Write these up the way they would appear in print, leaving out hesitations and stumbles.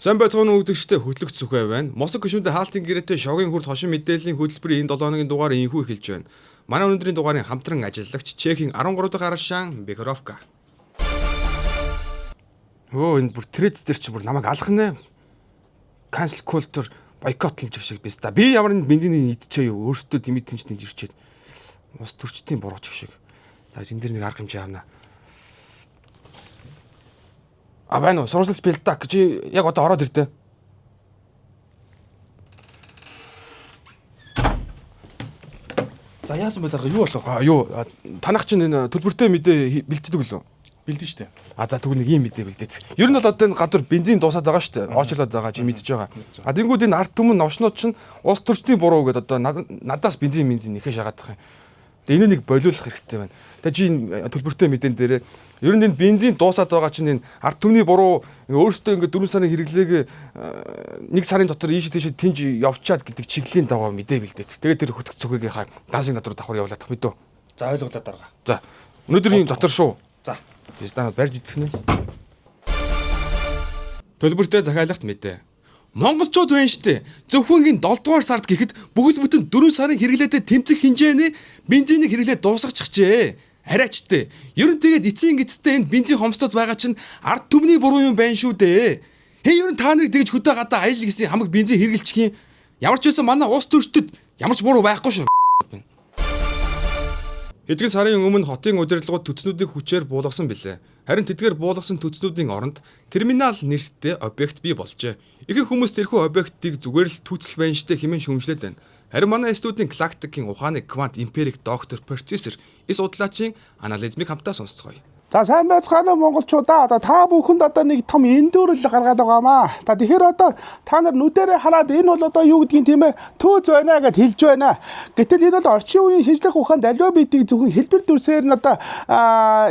Сайн байцгаана уу үзэгчдээ хөтлөгч Сүхбай байна. Мосог гишүүндээ хаалтын гэрээтэй шогийн хүрд хошин мэдээллийн хөтөлбөрийн энэ 7 хоногийн дугаар инхүү эхэлж байна. Манай өнөөдрийн дугаарын хамтран ажиллагч Чехийн 13 дахь аршаан Бекоровка. Энэ бүр тред дээр чи бүр намайг алхнаа. Cancel culture бойкотлж шиг биз та. Би ямар нэг бензиний идчихээ юу өөртөө димитэнч дэмж ирчээд. Ус төрчтийн бурууч шиг. За энэ дэр нэг арга хэмжээ авнаа. Байна уу? Сурвалж бэлдээ. Чи яг одоо ороод ирдэ. За яасан бэ дарга юу болов? Юу танах чинь энэ төлбөртэй мэдээ бэлддэг лөө? Бэлдэн штэ. За тэгвэл нэг юм мэдээ бэлдээд. Ер нь бол одоо энэ гадар бензин дуусаад байгаа штэ. Оочлоод байгаа чи мэдж байгаа. Тэнгүүд энэ ард түмэн новшнууд чинь улс төрчдийн буруу гэдээ одоо надаас бензин нэхэ шагаад байгаа юм. Тэгээ энэ нэг болиулах хэрэгтэй байна. Тэгээ чи энэ төлбөртэй мэдэн дээрээ ер нь энэ бензин дуусаад байгаа чинь энэ ард түмний буруу өөрөөсөө ингээд 4 сарын хэрэглээг 1 сарын дотор ийш тийш тэнж явчаад гэдэг чиглийн даваа мэдээ бэлдээд. Тэгээд тэр хөтгөц цогийнхаа даасын гадруу давхар явуулаад мэдөө. За ойлголоо дарга. За өнөөдрийн дотор шүү. За стандарт барьж идэх нэ. Төлбөртэй захиалгат мэдээ. Монголчууд байна штэ. Зөвхөн энэ 7 дугаар сард гэхэд бүгд бүтэн 4 сарын хэрэглээтэй тэмцэх хэмжээний бензинийг хэрэглээ дуусгачихжээ. Арайчтай. Ер нь тэгээд эцсийн гистэй энэ бензин хомсдод байгаа чинь ард түмний буруу юм байна шүү дээ. Ер нь та нарыг тэгж хөдөө гадаа аял гэсэн хамаг бензин хэрэглэчих юм. Ямар ч байсан манай улс төрчдөд ямар ч буруу байхгүй шүү. Хэдхэн сарын өмнө хотын удирдлагууд төцнүүдийг хүчээр буулгасан билээ. Харин тэдгээр буулгасан төцнүүдийн оронд терминал нэртэй объект бий болжээ. Ихэнх хүмүүс тэрхүү объектыг зүгээр л түүцэл байна штэ хэмээн шүүмжлээд байна. Харин манай институтын Galactic-ийн ухааны квант эмпирик доктор профессор эс судлаачийн анализмыг хамтаа сонсцгоё. За сайн байцгаана монголчуудаа. Одоо та бүхэнд одоо нэг том эндүүрэл гаргаад байгаамаа. Тэгэхээр одоо та нар нүдэрээ хараад энэ бол одоо юу гэдгийг тийм ээ төөз байна гэд хэлж байна. Гэтэл энэ бол орчин үеийн шинжлэх ухаанд аливаа бидийг зөвхөн хэлбэр дүрсээр нь одоо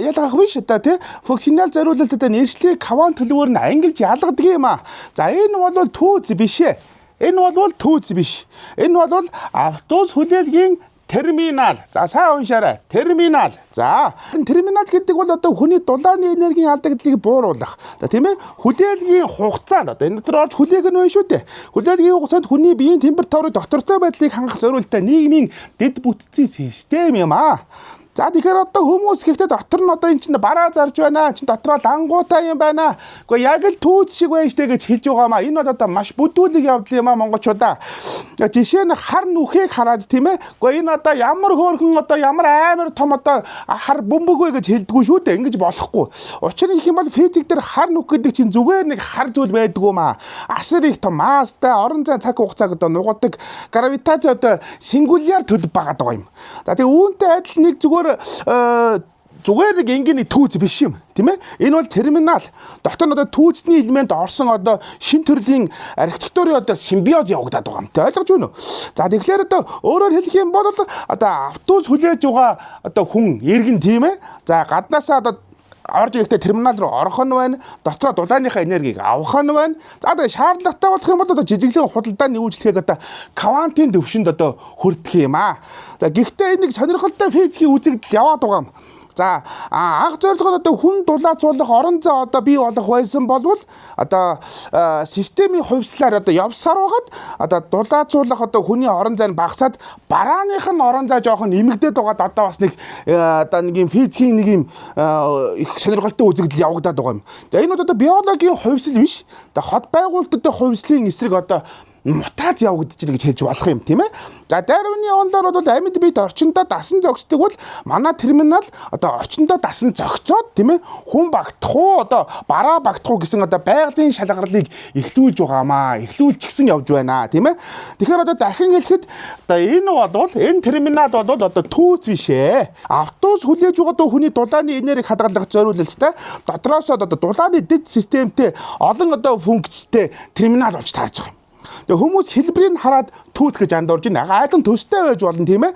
ялгах биш одоо тий функционал зориулалт одоо нэршлиг квант төлөвөөр нь ангилж ялгадаг юм аа. За энэ бол төөз биш ээ. Энэ бол төөз биш. Энэ бол автобус хүлээлгийн терминал. За сайн уншаарай. Терминал. За терминал гэдэг бол одоо хүний дулааны энергийн алдагдлыг бууруулах. За тийм ээ хүлээлгийн хугацаанд одоо энэ дотор орж хүлээг нь байна шүү дээ. Хүлээлгийн хугацаанд хүний биеийн температурыг доктортой байдлыг хангах зорилттой нийгмийн дэд бүтцийн систем юм аа. За тэгэхээр одоо хүмүүс гэхдээ дотор нь одоо эн чинь бараа зарж байна. Чин дотроо лангуутай юм байна. Гэхдээ яг л түүц шиг байж тэ гэж хэлж байгаамаа. Энэ бол одоо маш бүдүүлэг явдал юм аа монголчуудаа. Жишээ нь хар нүхийг хараад тийм ээ. Гэхдээ энэ одоо ямар хөөрхөн одоо ямар амар том одоо хар бөмбөг вэ гэж хэлдэггүй шүү дээ. Ингэж болохгүй. Учир нь их юм бол физик дээр хар нүх гэдэг чинь зүгээр нэг хар зүйл байдгүй маа. Асар их том маастай орон зай цаг хугацааг одоо нугадаг гравитац одоо сингуляр төлөв байгаа юм. За тэгээ үүнтэй адил нэг зүгээр нэг энгийн түүц биш юм тийм ээ. Энэ бол терминал. Дотор нь одоо түүцний элемент орсон одоо шин төрлийн архитектурын одоо симбиоз явагдаад байгаа юм. Ойлгож байна уу? За тэгэхээр одоо өөрөөр хэлэх юм бол одоо автобус хүлээж байгаа одоо хүн иргэн тийм ээ. За гаднаасаа одоо орж ирэхдээ терминал руу орох нь байна. Дотроо дулааныхаа энергийг авах нь байна. За тэгээ шаардлагатай болох юм бол одоо жижиглэн худалдааны үйлчлэгийг одоо квантын төвшөнд одоо хүрдэх юм аа. За гэхдээ энэ нэг сонирхолтой физикийн үзэгдэл яваад байгаа юм. За анх зорилго нь одоо хүн дулаацуулах орон зай одоо бий болох байсан болвол одоо системийн хувьслаар одоо явсаар байгаад одоо дулаацуулах одоо хүний орон зай нь багасаад барааных нь орон зай жоохон нэмэгдээд байгаад одоо бас нэг одоо нэг юм физикийн нэг юм их сонирхолтой үзэгдэл явагдаад байгаа юм. За энэ бол одоо биологийн хувьсэл биш. Одоо хот байгуулалтын хувьслын эсрэг одоо мутац явагдаж байна гэж хэлж болох юм тийм ээ. За Дарвины онолоор бол амьд биед орчиндөө дасан зохицдог бол манай терминал одоо орчиндөө дасан зохицоод тийм ээ хүн багтах уу одоо бараа багтах уу гэсэн одоо байгалийн шалгарлыг эхлүүлж байгаамаа. Эхлүүлчихсэн явж байна тийм ээ. Тэгэхээр одоо дахин хэлэхэд одоо энэ терминал бол одоо түүц биш ээ. Автобус хүлээж байгаа одоо хүний дулааны энергийг хадгалах зориулалттай дотроос одоо дулааны дэд системтэй олон одоо функцтэй терминал болж таарж байгаа юм. Тэгээ хүмүүс хэлбэрийг хараад түүц гэж андуурж байна. Айдан төстэй байж болно тийм ээ.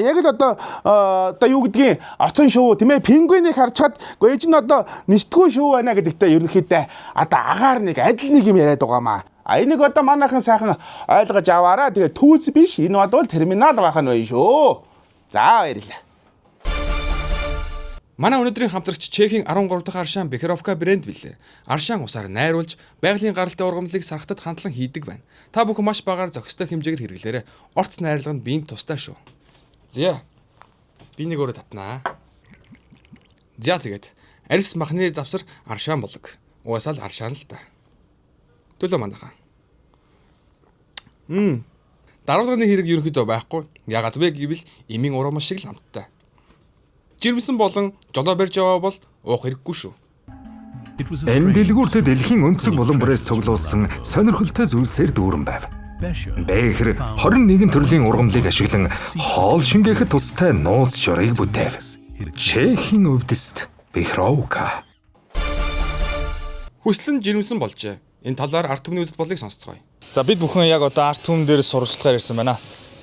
Яг л одоо юу гэдгийг оцон шувуу тийм ээ. Пингвинийг харчаад ээж нь одоо нисдэггүй шувуу байна гэдэгтээ ерөнхийдөө одоо агаар нэг адил нэг юм яриад байгаамаа. Энийг одоо манайхан сайхан ойлгож аваарай. Тэгээ түүц биш. Энэ бол терминал байх нь байна шүү. За баярлалаа. Манай өнөөдрийн хамтрагч Чехийн 13 дахь Аршан Бехеровка брэнд билээ. Аршан усаар найруулж, байгалийн гаралтай ургамлыг сархтад хандлан хийдэг байна. Та бүхэн маш багаар зохистой хэмжээгээр хэрэглээрэй. Орц найрлаганд биеийн тустай шүү. За. Би нэг өөрөө татнаа. За тэгээд арьс махны завсар Аршан болог. Угаасаа л Аршан л та. Төлөө манайхаа. Даруулагны хэрэг ерөнхийдөө байхгүй. Ягаад вэ гэвэл эмийн ургамал шиг л амттай. Жирэмсэн болон жолоо барьж яваа бол уух хэрэггүй шүү. Энэ дэлгүүрт дэлхийн өнцөг булан бүрээс цуглуулсан сонирхолтой зүйлсээр дүүрэн байв. Бэхэр 21 төрлийн ургамлыг ашиглан хоол шингээхэд тустай нууц журыг бүтээв. Чехийн өвдөст Бехеровка. Хүслэн жирэмсэн болжээ. Энэ талаар арт түмний үзэл бодлыг сонсцгоё. За бид бүхэн яг одоо арт түмэн дээр сурвалжлагаар ирсэн байна.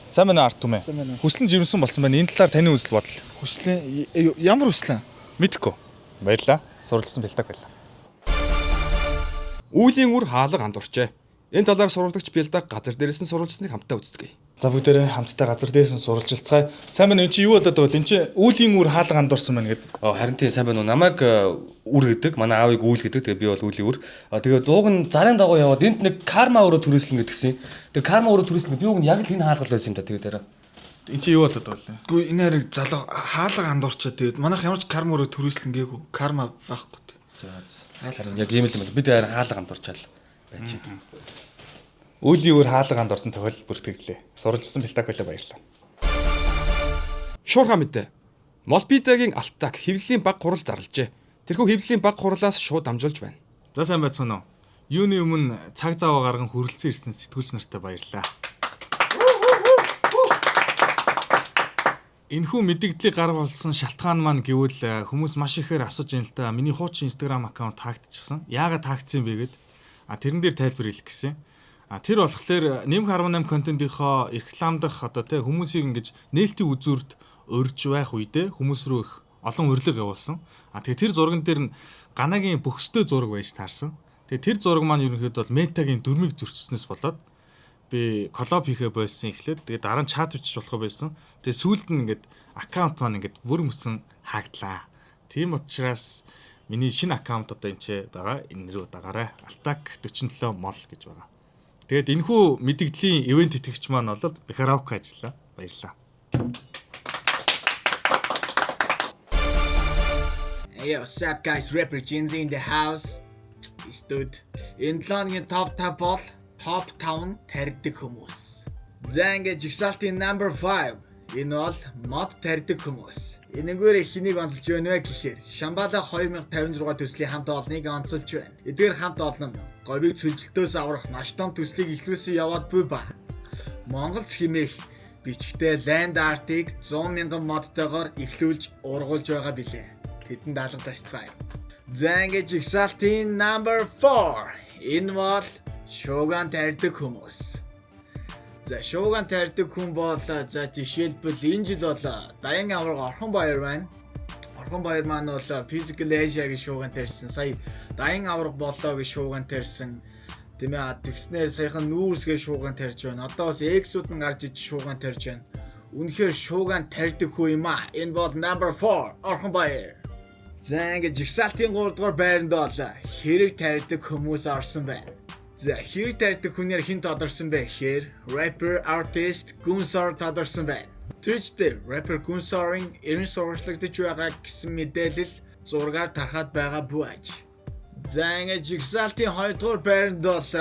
Сайн байна арт түмэн. Хүслэн жирэмсэн болсон байна. Энэ талаар таны үзэл бодол. Хүслэн ямар хүслэн? Мэдхгүй. Баярлаа. Сурвалжсан бэлтаг байлаа. Үүлийн үр хаалга андуурчээ. Энэ талаар сурвалжлагч Бэлдаг газар дээрээс нь сурвалжсныг хамтдаа үздэцгээе. За бүгдээрээ хамтдаа газар дээрээс нь сурвалжилцгаая. Сайн байна. Энд чи юу болоод байвал? Энд чи үүлийн үр хаалга андуурсан байна гэдэг. Харин тийм сайн байна уу? Намайг үр гэдэг, манай аавыг үйл гэдэг. Тэгээ би бол үүлийн үр. Тэгээ дууг нь зарын дагуу яваад энд нэг карма өөрөө түрээслэн гэдгсэн. Тэгээ карма өөрөө түрээслэн би уг нь яг л энэ хаалгал байсан юм да. Тэгээ дараа. Энд чи юу болоод байвал? Үгүй энэ хариг залуу хаалга андуурчаа тэгээд манайх ямар ч карма өрөө төрөөслөн гээгүй. Карма байхгүй. За. Харин яг ийм л юм байна. Бид харин хаалга андуурчаал байж байгаа. Үүлийн үр хаалга андуурсан тохиолдол бүртгэлээ. Сурвалжсан бэлтаг байлаа баярлаа. Шуурхаа мэдээ. Молбидагийн алтак хэвлэлийн баг хурал зарлжээ. Тэрхүү хэвлэлийн баг хурлаас шууд дамжуулж байна. За сайн байцгаана уу? Юуны өмнө цаг зав гарган хүрэлцэн ирсэн сэтгүүлч нартай баярлаа. Энэхүү мэдээллийг гар болсон шалтгаан маань гэвэл хүмүүс маш ихээр асууж байна л да. Миний хуучин Instagram аккаунт таагдчихсан. Яагаад таагдсан бэ гэд тэрэн дээр тайлбар хэлэх гэсэн. Тэр болохоор нэмэх 18 контентынхоо рекламдах одоо тэ хүмүүсийг ингэж нээлтийн үзүүрт урьж байх үедээ хүмүүс рүү их олон урилга явуулсан. Тэгээ тэр зурган дээр нь ганагийн бөхстэй зураг байж таарсан. Тэгээ тэр зураг маань ерөнхийдөө бол метагийн дүрмийг зөрчснөөс болоод би коллаб хийхээ болсон эхлээд тэгээ дараа нь чат бичиж болох байсан. Тэгээ сүүлд нь ингээд аккаунт маань ингээд бүр мөсөн хаагдлаа. Тийм учраас миний шинэ аккаунт одоо энэ ч байгаа. Энэ рүү дагаарай. Алтак 47 мол гэж байгаа. Тэгээд энэхүү мэдээллийн ивент итгэгч маань бол Бехеровка ажиллаа. Баярлалаа. Hey, what's up guys? Rapper Jinzy in the house. Stood. Энэ логийн топ 5 бол топ 5 тарьдаг хүмүүс. За ингээд жигсаалтын number 5. Энэ бол мод тарьдаг хүмүүс. Энэгээр хэнийг онцолж байна вэ гэхээр Шамбала 2056 төслийн хамт олныг онцолж байна. Эдгээр хамт олон нь говийг цөлжилтөөс аврах маш том төслийг эхлүүлсэн яваад буй ба. Монголд хэмээх бичгтээ land art-ыг 100,000 модтойгоор эхлүүлж ургуулж байгаа билээ. Тэдэнд алга ташцгаая. За ингээд жигсаалтын number 4. Энэ бол шууган тарьдаг хүмүүс. За шууган тарьдаг хүн бол за жишээлбэл энэ жил бол Даян авраг Орхон баяр байна. Орхон баяр маань бол Physical Asia-гийн шууган тарьсан. Сая Даян авраг болоо гэж шууган тарьсан. Тэмээ тэгснээр саяхан нүүрсгээ шууган тарьж байна. Одоо бас X-ууд нь гарч иж шууган тарьж байна. Үнэхээр шууган тарьдаг хүн юм аа. Энэ бол number 4 Орхон баяр. За ингээд жигсаалтын 3 дугаар байранд бол хэрэг тарьдаг хүмүүс орсон байна. За хэрэг тарьдаг хүнээр хэн тодорсон бэ гэхээр rapper artist Gunsor тодорсон байна. Twitch дээр rapper Gunsorын эрен сургалтлагдж байгаа гэсэн мэдээлэл зургаар тархаад байгаа буаж. За ингээд жигсаалтын 2 дугаар байранд бол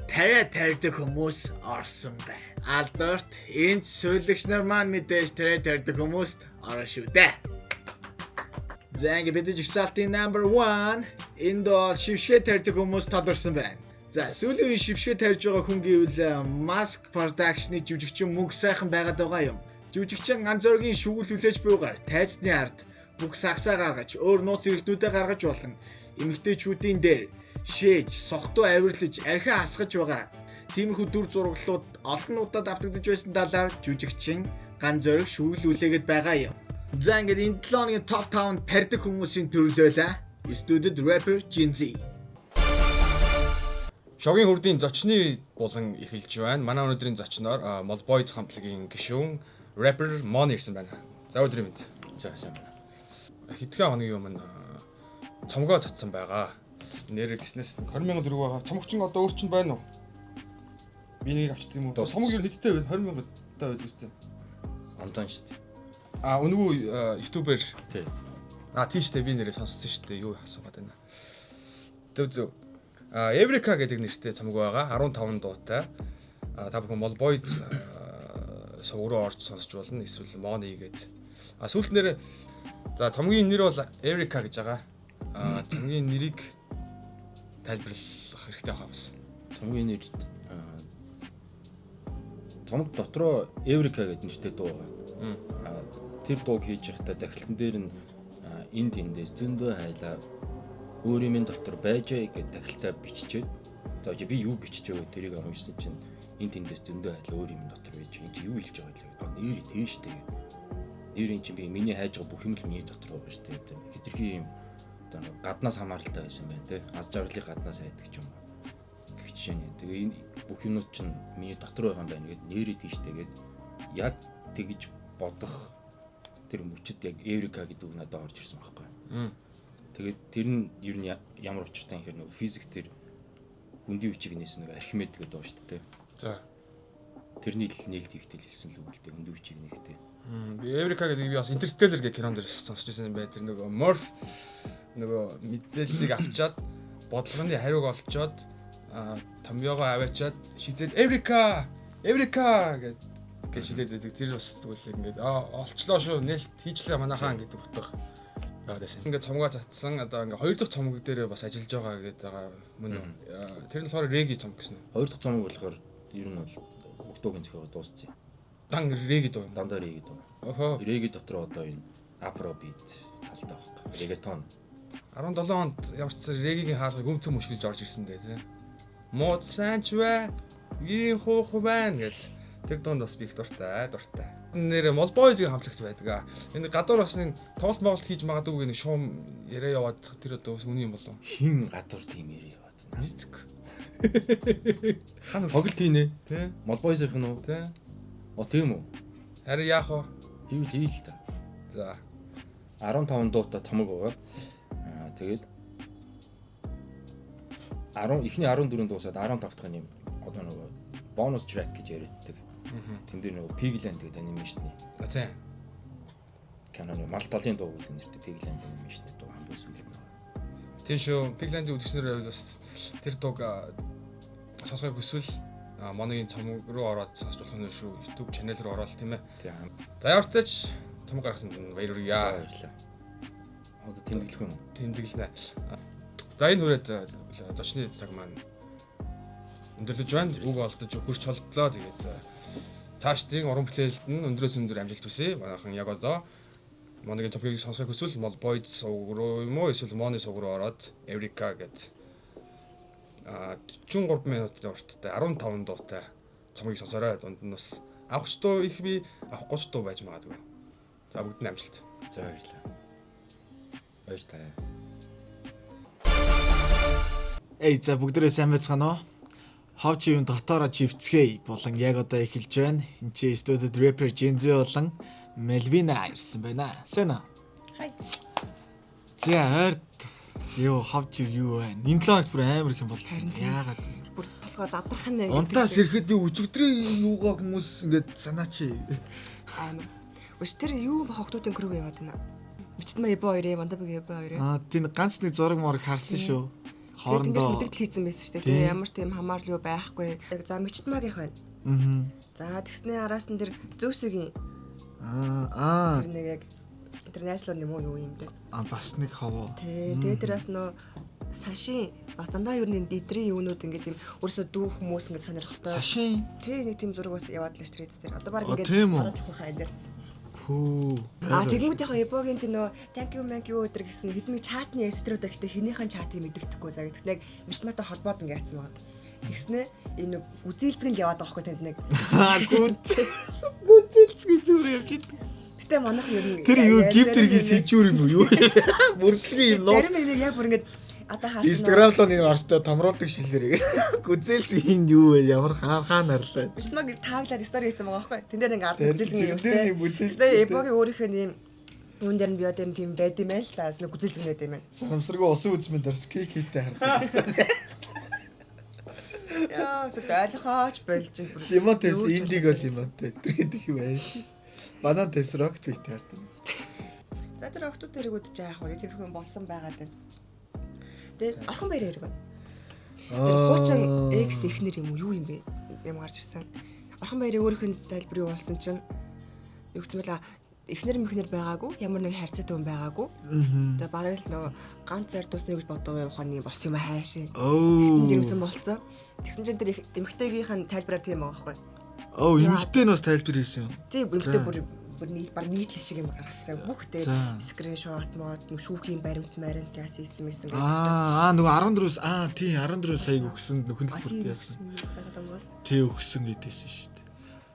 тарьдаг хүмүүс орсон байна. Алдарт энэ сөүлэгч нар маань мэдээж тарьдаг хүмүүст орно шүү дээ. За ингээд бид жигсаалтын number 1 энэ бол шившгэ тарьдаг хүмүүс тодорсон байна. За сүүлийн үеийн шившгэ тарьж байгаа хүн гэвэл Mask Production-ы жүжигчин мөнх сайхан байгаад байгаа юм. Жүжигчин ганц зөргийн шүүгэл хүлээж буйгаар тайцны ард бүх сагсаа гаргаж өөр нууц иргэдүүдэд гаргаж болон эмэгтэйчүүдийн дээр шээж, сохтуу авирлаж, архиа хасгаж байгаа. Тиймэрхүү дүр зураглууд олон удаад автагдж байсан талаар жүжигчин ганц зөрг шүүгэл үлээгээд байгаа юм. За ингээд энэ 7 хоногийн топ 5 тарьдаг хүмүүсийн төрлөөлөө. Студид rapper Jinzy. Шогийн хүрдийн зочны булан эхэлж байна. Манай өнөөдрийн зочноор Molboys хамтлагийн гишүүн rapper Mon ирсэн байна. За өдрийн мэнд. За сайн байна. хэдхэн хоногийн өмнө цомгоо цацсан байгаа. Нэрээ гиснээс 20,000 төгрөг байгаа. Цомог чинь одоо өөр чинь байна уу? Би нэг авчт юм уу? Цомог юу хэдтэй вэ? 20,000 таа байдаг үстэй. Онлайн шүү дээ. Үнэгүй ютубер. Тий. Тийм шүү дээ. Би нэрээ сонссон шүү дээ. Юу асуугаад байна. Зөв. Эврика гэдэг нэртэй цомог байгаа. 15 дуутай. Та бүхэн бол Boyd сувруу орж сонсч болно. Эсвэл Money гэдэг. Сүүлд нэрээ за цомгийн нэр бол Эврика гэж байгаа. Цомгийн нэрийг тайлбарлах хэрэгтэй байгаа бас. Цомгийн нэр цомог дотроо Эврика гэдэг нэртэй дуу байгаа. Тэр дууг хийж байхдаа дахилтан дээр нь энд эндээс зөндөө хайлаа өөрийн дотор байж гэдэг дахилтаа биччихээд за би юу бичиж байгаа тэрийг уншсан чинь энд эндээс зөндөө хайлаа өөрийн дотор байж энэ чи юу хэлж байгаа вэ? Нэр тийштэй. Нэрийн чинь би миний хайж байгаа бүх юм л миний дотор байгаа шүү дээ. Хитрхи юм одоо гаднаас хамааралтай байсан байна те. Аз жаргалыг гаднаас хайдаг ч юм уу. Тэгж шээ. Тэгээ энэ бүх юмнууд чинь миний дотор байгаа юм байна гэд нэрээ тийштэйгээд яг тэгж бодох тэр мөчөд яг Эврика гэдэг үг надад орж ирсэн байхгүй. Тэгээд тэр нь ер нь ямар учиртай юм хэрэг нэг физик тэр хүндийн хүчийг нээсэн нэг Архимед гэдэг доо шүү дээ. За. Тэрний нээлт хийхдээ хэлсэн л үг л дээ хүндийн хүчийг нээхтэй. Би Эврика гэдэг би бас Interstellar гэх кинонд сонсч байсан юм байна. Тэр нөгөө Morph нөгөө мэдээллийг авчаад бодлогын хариуг олцоод томьёогоо аваачаад шидэд Эврика гэж шидэд байдаг. Тэр бас тэгвэл ингээд олчлоо шүү нээлт хийчлээ манайхан гэдэг утга яваад байсан. Ингээд цомгоо цатсан одоо ингээд хоёр дахь цомог дээр бас ажиллаж байгаа гэдэг байгаа мөн үү? Тэр нь болохоор Реги цомог гэсэн. Хоёр дахь цомог болохоор ер нь бол өгтөөгийн зохиогоо дууссан юм. Дан Реги дуу. Дандаа Реги дуу. Охоо. Реги дотор одоо энэ Afrobeat талтай байхгүй. Reggaeton 17 онд ямар ч Регигийн хаалгыг өмцөн мөшгөлж орж ирсэн дээ тий. Мод санчвэ ийм хуух байна гэд тэр дунд бас би их дуртай. Нэр Молбойзгийн хамтлагт байдаг. Энэ гадуур бас нэг тоглолт моголт хийж магадгүй нэг шуум яриа яваад тэр одоо бас үний юм болов. хин гадуур тийм ярээ яваад. Эцэг. Хана Тоглолт хийнэ. тий. Молбойзийнх нь уу? Тий. Тийм үү? Харин яах вэ? Хийл та. За. 15 дуутай цомог байгаа. Тэгээд эхний 14 дуусаад 15 дахь нь юм одоо нөгөө бонус трек гэж яриаддаг. Тэн дээр нөгөө Pigland гэдэг анимашны. Тийм. Кананы Малталын дуу гэдэг нэртэй Pigland анимашны дуу хамгийн сүүлд нь. Тийм шүү. Pigland-ийн үзэгчнэр байвал бас тэр дууг сонсохыг хүсвэл Моногийн цомог руу ороод сонсч болох нь шүү. YouTube channel руу ороод тийм ээ. Тийм. За ямар ч тач цомог гаргасан баяр хүргэе. Баярлалаа. Одоо тэмдэглэх юм. Тэмдэглэнэ. За энэ хүрээд зочны цаг маань өндөрлөж байна. Үг олдож хурц холдлоо. Тэгээд цаашдын уран бүтээлд нь өндрөөс өндөр амжилт хүсье. Манайхан яг одоо Моногийн цомгийг сонсохыг хүсвэл Boyd сувг руу юм уу эсвэл Money сувг руу ороод Эврика гэдэг 43 минутын урттай 15 дуутай цомгийг сонсорой. Дунд нь бас авах ч дуу их би авахгүй ч дуу байж магадгүй. За бүгд нь амжилт. За баярлалаа. Баярлалаа. За бүгдээрээ сайн байцгаана уу? Хавч юм дотоороо живцгээ болон яг одоо эхэлж байна. Энд чи студид rapper Jinzy болон Melvina ирсэн байна. Сайн уу? Хай. За ойрд юу хавч юу байна? Энэ 7 хоногт бүр амар их юм бол яагаад юм? Бүр толгой задрах нь Унтаас ирэхэд юу өчигдрийн юугаа хүмүүс ингээд санаачи. Өш тэр юу хогтуудын крүү яваад байна. Бичтмаа Эбо 2-ээ, Вандабиг Эбо 2-ээ. Тийм ганц нэг зураг морог харсан шүү. Хоорондоо мэдээлэл хийсэн байсан шүү дээ. Тэгээ ямар тийм хамаарл юу байхгүй. За Мичтмагийнх байна. За тэгснээ араас нь тэр Зөөсөгийн тэр нэг яг тэр найслууд юм уу юу юм бэ? Бас нэг ховоо. Тэгээ дээрээс нөө Сашин бас дандаа юу нэг дитрийн юунууд ингээд тийм өөрөөсөө дүү хүмүүс ингээд сонирхолтой. Сашин. Тэ нэг тийм зураг бас яваад л ш тэр дээр. Одоо баг ингээд ороод явах хай дээр. Хөө. Тэгмүүдийнхээ Эбогийн тэр нөө thank you өдр гэсэн хэдэн чатны эстрүүд гэхдээ хинийхэн чатыг мэддэхгүй за гэдэг нэг мичматай холбоод ингээд яатсан байна. Тэгснэ энэ үзэлцэг нь яваад байгаа хгүй танд нэг. Үзэлцгийн зүгээр явж идэв. Гэтэ манайх ер нь тэр юу гифтергийн сэжүүр юм уу? Бүрдлийн юм ноо. Тэр нэг яг бүр ингээд одоо харж Instagram руу нэг орстой томруулдаг шилээрээ. Гүзэлцгийн юу вэ? Ямар хаан нарлаа. Мичмаг таглаад стори хийсэн байгаа байхгүй. Тэн дээр ингээд ард үзэлцгийн юм те. Тэгээ Эбогийн өөрийнхөө нэм Юун дээр нь би одоо тийм байд юм байл та. Нэг гүзэлгэнэд юм байна. Санамсаргүй усан үзмэн дээрс кейтэй хардаг. Яа, зөв ойлгохооч болж бүр. Лимон тавьс индиг бол лимонтэй. Тэгээд их байл. Банан тавьс рокт бийтэй хардаг. За тэр октод тэрэгүүд ч яах вэ? Тэрхэн болсон байгаад байна. Тэгээд орхон баяр хэрэг байна. Тэр хуучин X эхнэр юм уу юу юм бэ? Юм гарч ирсэн. Орхон баярын өөрийнх нь тайлбар юу болсон чинь юу гэсэн мэт эхнэр мэхнэр байгаагүй, ямар нэг харьцаатай хүн байгаагүй. Тэгээд бараг л нөгөө ганц зар дуусна гэж боддог ухааны болсон юм хайшаа. Жимсэн болцсон. Тэгсэн чинь тэр эмэгтэйгийнхэн тайлбараар тийм байгаа байхгүй. Эмэгтэй нь бас тайлбар хийсэн юм. Тийм эмэгтэй бүр нийтлэл шиг юм гаргацсан. Бүгдээ скриншот мод шүүхийн баримт яасан гэсэн гэдэг. Нөгөө 14-өөс тий 14 сая өгсөн нөхөн л бүр яасан. Байгаад өнгөөс. Тий өгсөн гэдээсэн шүү дээ.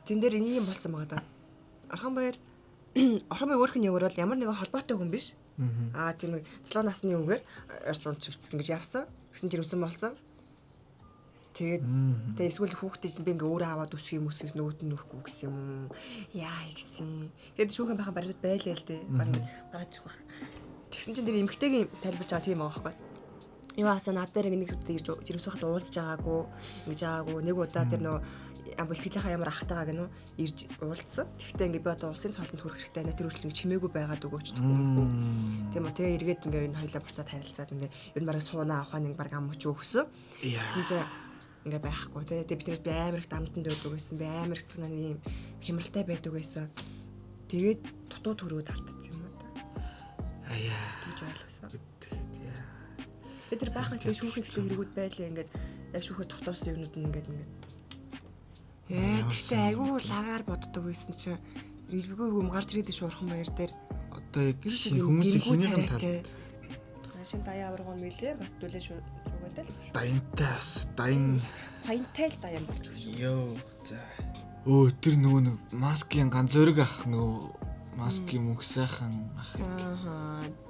Тэн дээр ийм болсон байгаа даа. Орхон баяр өөрх нь өгөр бол ямар нэгэн холбоотой хүн биш. Тийм цэлон насны үгээр орж унц чивцсэн гэж явсан. Гэсэн жирэмсэн болсон. Тэгээд эсвэл хүүхдээ би ингээ өөрөө аваад өсөх юм өсгөөс нөгөөд нь нөхгүй гэсэн юм. Яа гэсэн. Тэгээд шүүхэн бахан барилуд байлаа л дээ. Бараг гараад ирэх баг. Тэгсэн чинь тэр эмгтэйгийн тайлбарж байгаа тийм байгаа байхгүй. Юу асаа над дээр нэг зүйл ирж жирэмс байхад уулзж байгаагүй, ингэж байгаагүй. Нэг удаа тэр нөө бэлтгэлийнхаа ямар ахтайгаа гэнэ ирж уулзсан. Тэгтээ ингээ би одоо улсын цолонд хүрэх хэрэгтэй байна. Тэр үйлчлэг чимээгүй байгаад өгөөч төгөөгүй. Тийм үү. Тэгээ эргээд ингээ энэ хоёлаа буцаад харилцаад ингээ ер нь бараг суунаа авах нэг бараг ам өч өгсөн. Тэгсэн чинь ингээ байхгүй тий. Тэгээ биднээс би амар их дамтанд байдаг байсан. Би амар их санаа ийм хямралтай байдаг байсан. Тэгээд дутуу төрөөд алдсан юм уу та. Гэж ойлгосон. Тэгээд яа. Тэр баахын тэгээ шүүхийн хэрэгүүд байлаа ингээд яг шүүхээ тогтоосон юмнууд нь ингээд тэгтээ айгүй лагаар боддог байсан чинь билбгүй юм гарч ирээд шуурхан баяр дээр одоо яг хүмүүсийн хинийхэн талд шин даяа аваргон мэлээ бас дүлээ шуугантай л шүү. Таянтай л даяан болж байгаа шүү. Йоо за. Тэр нөгөө нэг маскын ганц зөрөг ах нөгөө маскын мөнх сайхан ах.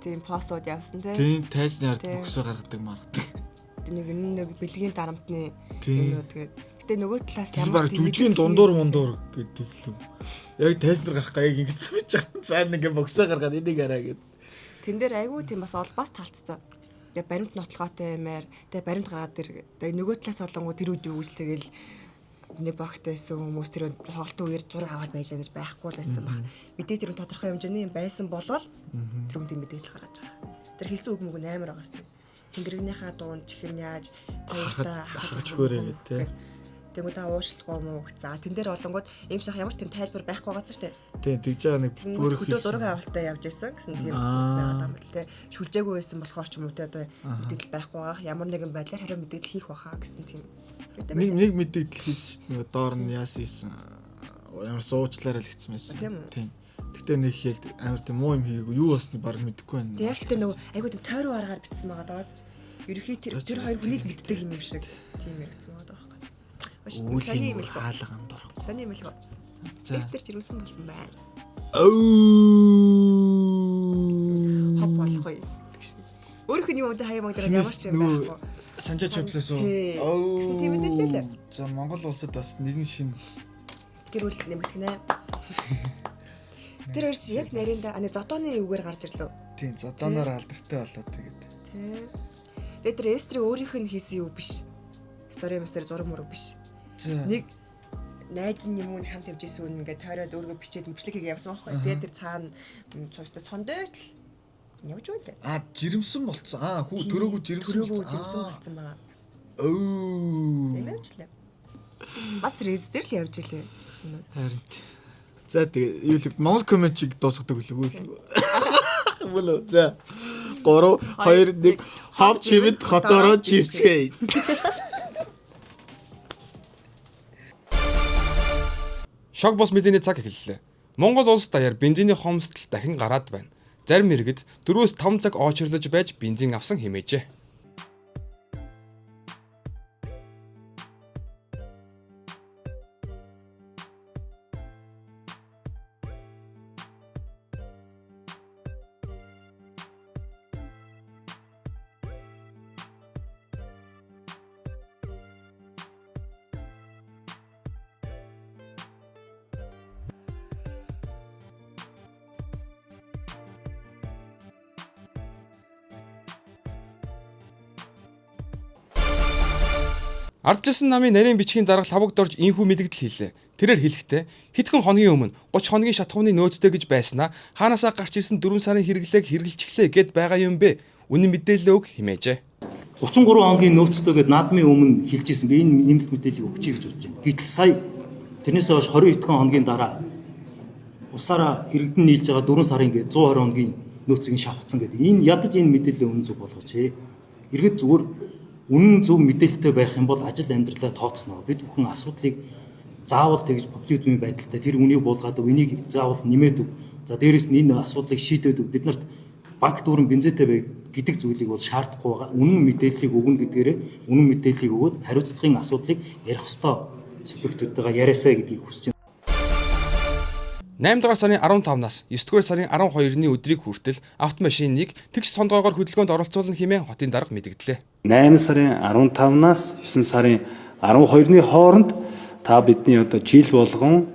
Тийм постууд явсан тий. Тийм тайзны ард бөксөө гаргадаг маргадаг. Нэг бэлгийн дарамтны юмнууд тэгээд гэтээ нөгөө талаас ямар ч жүжигийн дундуур гэдэг л. Яг тайзнар гарах гаяг ингэсэн байж хат цаана ингээ бөксөө гаргаад энийг араа гэд. Тэн дээр айгүй тийм бас олбаас талцсан. Тэгээ баримт нотлогоотой юмэр тэгээ баримт гаргаад тэгээ нөгөө талаас олонгоо тэр үед үүсэлтэйгэл нэг багтайсан хүмүүс тэр хоолтой үеэр зураг аваад байж байгаа гэж байхгүй л байсан баг. Мэдээ тэр тодорхой хэмжээний юм байсан болол тэр хүн тийм мэдээлэл гаргаж байгаа. Тэр хэлсэн үг мөг амар байгаас тийм. Тэнгэрийнхаа дуун чихэр яаж таялтаа хахаж хөөрэй гэдэг. Тэгмээ та уушлахгүй мó гэх. За тэн дээр олонгууд ийм сах ямар ч тийм тайлбар байхгүй байгаа ч шүү дээ. Тийм тэгж байгаа нэг бүр хөдөө зураг авалтаа явж байсан гэсэн тийм байгаад юм бэл тэ. Шүлжээгүй байсан болохоор ч юм уу тэ одоо мэдээлэл байхгүй байгаа. Ямар нэгэн байдлаар хариу мэдээлэл хийх баха гэсэн тийм. Нэг мэдээлэл хийсэн нэг доор нь яасан хийсэн. Ямар суучлаараа л хийсэн байсан. Тийм. Тэгтээ нэг яг амар тийм муу юм хийгээгүй юу басны баг мэдэхгүй байна. Тэгэлтэй нөгөө айгуу тийм тойроо аргаар битсэн байгаа даа. Ерөнхий тэр хоёр хүнийг бэлддэг юм шиг тийм яригдсан байгаа байхгүй. Сони юм л хаалганд орох. Сони юм л. Тестер жирэмсэн болсон байна. Хоп болохгүй. Өөрөх нь юм удаа хаяа магдаад ямар ч юм байхгүй. Санжаач явлаас уу. Гэсэн тийм мэдээлэл л. За Монгол улсад бас нэгэн шин гэр бүл нэмэгдэнэ. Тэр хоёр чи яг нарийнда зодооны үгээр гарч ирлээ. Тийм зодооноор алдартай болоод тэгээд. Тийм. Тэгээд тэр эстри өөрийнх нь хийсэн юу биш. Стори мастер зураг мураг биш. Нэг найз нь юм уу хамт явжсэн үн ингээд тойроод өөргөө бичээд бичлэг хийгээ явсан байхгүй. Тэгээд тэр цаана цоостой цондойт л явж байлаа. Жирэмсэн болцсон. Хүү төрөөгөө жирэмсэн болцсон байгаа. Нэмэрчлээ. Бас резидер л явж илээ. Харин. За тэгээ юу л Монгол комментиг дуусгадаг үлгүй л. Мөлөө. За 3 2 1 хав чивэд хотоороо живцгээе. Шок бос мэдээний цаг эхэллээ. Монгол улс даяар бензиний хомсдол дахин гараад байна. Зарим иргэд 4-5 цаг очирлож байж бензин авсан хэмээжээ. Ардчилсан намын нарийн бичгийн дарга лавагд орж инхүү мэдгдэл хийлээ. Тэрээр хэлэхдээ хэдхэн хоногийн өмнө 30 хоногийн шатхууны нөөцтэй гэж байснаа хаанасаа гарч ирсэн 4 сарын хэрэглээг хэрэгжилчихлээ гэд байгаа юм бэ? Үнэн мэдээлэл өг хэмээжээ. 33 хоногийн нөөцтэй гэд наадмын өмнө хэлж ирсэн би энэ нэмэлт мэдээллийг өгчий гэж бодож байна. Гэтэл сая тэрнээсээ хойш 20 хэдхэн хоногийн дараа усаараа иргэдэн нийлж байгаа 4 сарын гээд 120 хоногийн нөөцийг шавхацсан гэдэг. Энэ ядаж энэ мэдээлэл үнэн зөв болгооч. Иргэд зүгээр үнэн зөв мэдээлэлтэй байх юм бол ажил амьдралаа тооцноо. Бид бүхэн асуудлыг заавал тэгж популизмын байдалтай тэр үнийг буулгаад энийг заавал нэмээд өг. За дээрэс нь энэ асуудлыг шийдээд өг. Бид нарт банк дүүрэн бензинтэй бай гэдэг зүйлийг бол шаардахгүй байгаа. Үнэн мэдээллийг өгнө гэдгээрээ үнэн мэдээллийг өгөөд хариуцлагын асуудлыг ярих ёстой субъектүүдтэйгээ яриасаа гэдгийг хүсэж байна. 8 дугаар сарын 15-наас 9 дугаар сарын 12-ны өдрийг хүртэл автомашиныг тэгш сондгоогоор хөдөлгөөнд оролцуулна хэмээн хотын дарга мэдгдлээ. 8 сарын 15-наас 9 сарын 12-ны хооронд та бидний одоо жил болгон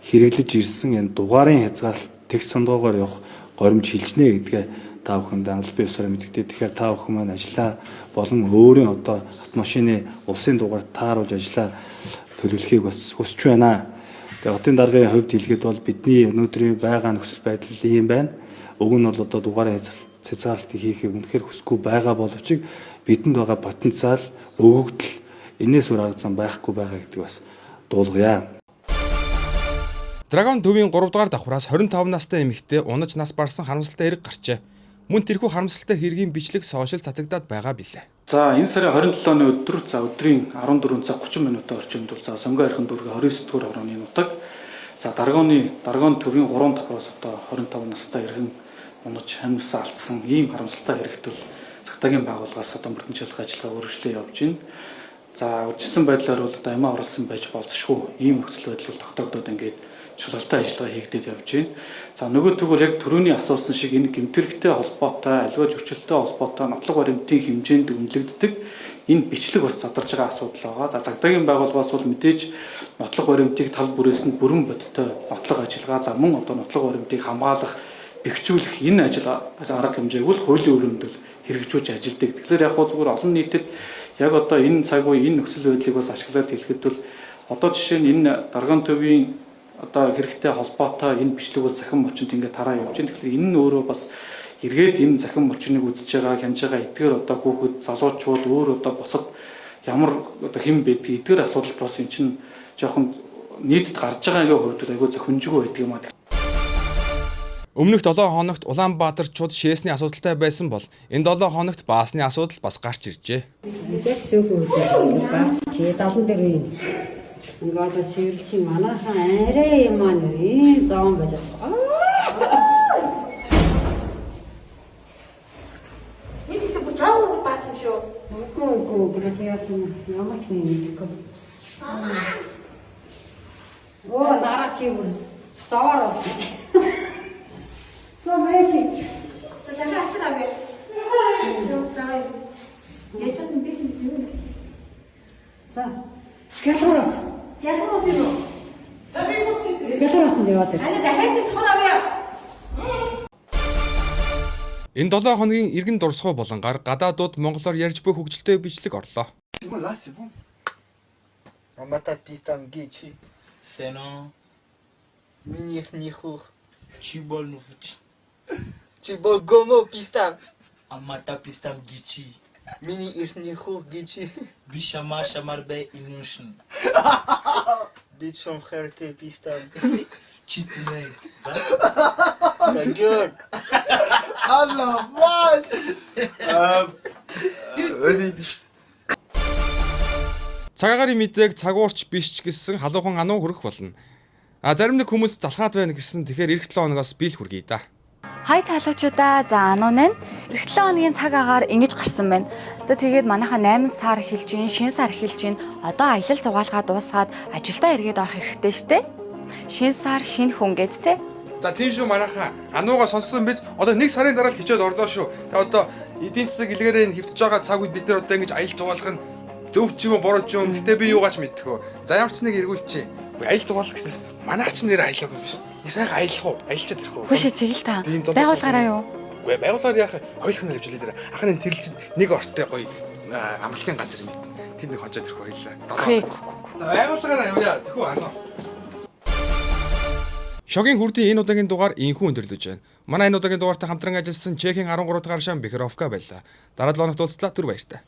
хэрэглэж ирсэн энэ дугаарын хязгаарлалт тэгш сондгоогоор явах горимж хилжнэ гэдгээ та бүхэнд аль бие усаараа мэдгдээ. Тэгэхээр та бүхэн маань ажиллаа болон өөрийн одоо автомашины улсын дугаард тааруулж ажиллаа төлөвлөхийг бас хүсэж байна. Тэгээ хотын даргын хувьд хэлгээд бол бидний өнөөдрийн байгаа нөхцөл байдал ийм байна. Уг нь бол одоо дугаарын хязгаарлалтыг хийхийг үнэхээр хүсэхгүй байгаа боловч бидэнд байгаа потенциал өгөгдөл энэс өөр арга зам байхгүй байгаа гэдэг бас дуулгая. Драгон төвийн 3 дугаар давхраас 25 настай эмэгтэй унаж нас барсан харамсалтай хэрэг гарчээ. Мөн тэрхүү харамсалтай хэргийн бичлэг сошиал цацагдаад байгаа билээ. За энэ сарын 27-ны өдөр өдрийн 14 цаг 30 минутын орчимд бол сонгоо архин дүүргийн 29 дугаар хорооны нутаг. За Драгон төвийн 3 давхраас одоо 25 настай иргэн унаж амьсаа алдсан ийм харамсалтай хэрэгт бол цагтаагийн байгууллагаас одоо мөрдөн шалгах ажиллагаа үргэлжлэн явж байна. За үржилсэн байдлаар бол одоо амиа оруулсан байж болзошгүй ийм нөхцөл байдал бол тогтоогдоод ингээд шалгалтай ажиллагаа хийгдээд явж байна. За нөгөө тэгвэл яг түрүүний асуусан шиг энэ гэмтэрэгтэй холбоотой, аливаа зөрчилтэй холбоотой нотлох баримтын хэмжээнд үнэлэгддэг энэ бичлэг бас задарж байгаа асуудал байгаа. За цагдаагийн байгууллагаас бол мэдээж нотлох баримтыг тал бүрээс нь бүрэн бодиттой нотлох ажиллагаа, за мөн одоо нотлох баримтыг хамгаалах, бэхжүүлэх энэ ажил арга хэмжээг бол хуулийн өрөөнд хэрэгжүүлж ажилладаг. Тэгэхээр яг зүгээр олон нийтэд яг одоо энэ цаг үе энэ нөхцөл байдлыг бас ашиглаад хэлэхэд бол одоо жишээ нь энэ Драгон төвийн одоо хэрэгтэй холбоотой энэ бичлэг бол захин мочинд ингээд тараа явж байна. Тэгэхээр энэ нь өөрөө бас эргээд энэ захин мочныг үзэж байгаа, хянаж байгаа эдгээр одоо хүүхэд залуучууд өөр одоо босод ямар одоо хэн байдгийг эдгээр асуудалд бас эн чинь жоохон нийтэд гарч байгаагийн хувьд айгүй зохинжгүй байдаг юм аа. Өмнөх 7 хоногт Улаанбаатарчууд шээсний асуудалтай байсан бол энэ 7 хоногт баасны асуудал бас гарч иржээ. Ингээд сэрэлчийн манайхан арай маань ийм зовон байж байгаа. Энд их чав баасан шүү. Үгүй гэрээсэн ямар ч юм хийхгүй. Оо нараа чи савар болсон. Савэти. Тэгэ ачраагээ. Юу цаа. Яачин бизнес юм. За. Гэрээ. Энэ 7 хоногийн иргэн дурсгуу болонгаар гадаадууд монголоор ярьж буй хөгжилтэй бичлэг орлоо. Амата пистам гичи. Сено. Миних ниху. Чибол нуфуч. Чибол гомо пистам. Амата пистам гичи. Mini irnihur gitchi. Bishama shamarbe inushin. Bitchon kherte pistan. Chitleg. Good. Allah man. Цагаагаар мэдээг цагуурч биш ч гэсэн халуухан ануу хөрөх болно. Зарим нэг хүмүүс залхаад байна гэсэн тэгэхээр эх 7 хоногоос бил хүргэе да. Хай цаалуучудаа за ануун нь эх 7 хоногийн цаг агаар ингэж гарсан байна. За тэгээд манайха 8 сар эхэлж гин, шинэ сар эхэлж гин. Одоо аялал цугаалгаа дуусгаад ажилдаа эргээд орох хэрэгтэй штэ. Шинэ сар, шинэ хүн гэд те. За тийм шүү манайха анууга сонссон биз. Одоо 1 сарын дараа л хичээд орлоо шүү. Тэгээ одоо эдийн засаг илгээрээ хэвтэж байгаа цаг үед бид нар одоо ингэж аялал цугаалах нь зөв ч юм уу буруу ч юм. Гэтэ би юугаач мэдтгөө. За ямар ч нэг эргүүлчих. Аялал цугаалах гэснээс манайх ч нэр аялаагүй биш. Сайхан аялах уу? Аялчаад ирэх үү? Хүшээ тэгэл та. Байгуулгаараа юу? Үгүй байгуулгаар яах хоёулах нь авч илээ дээр. Ахны тэрэлчэд нэг ортой гоё амралтын газар юм бит. Тэнд нэг хончоод ирэх байлаа. Окей. Байгууллагаараа явъя. Тэхүү ано. Шогийн хүртийн энэ удаагийн дугаар инхүү өндөрлөж байна. Манай энэ удаагийн дугаартай хамтран ажилласан Чехийн 13 дугаар шам Бехровка байлаа. Дараа 7 хоногт уулзлаа. Түр баяртай.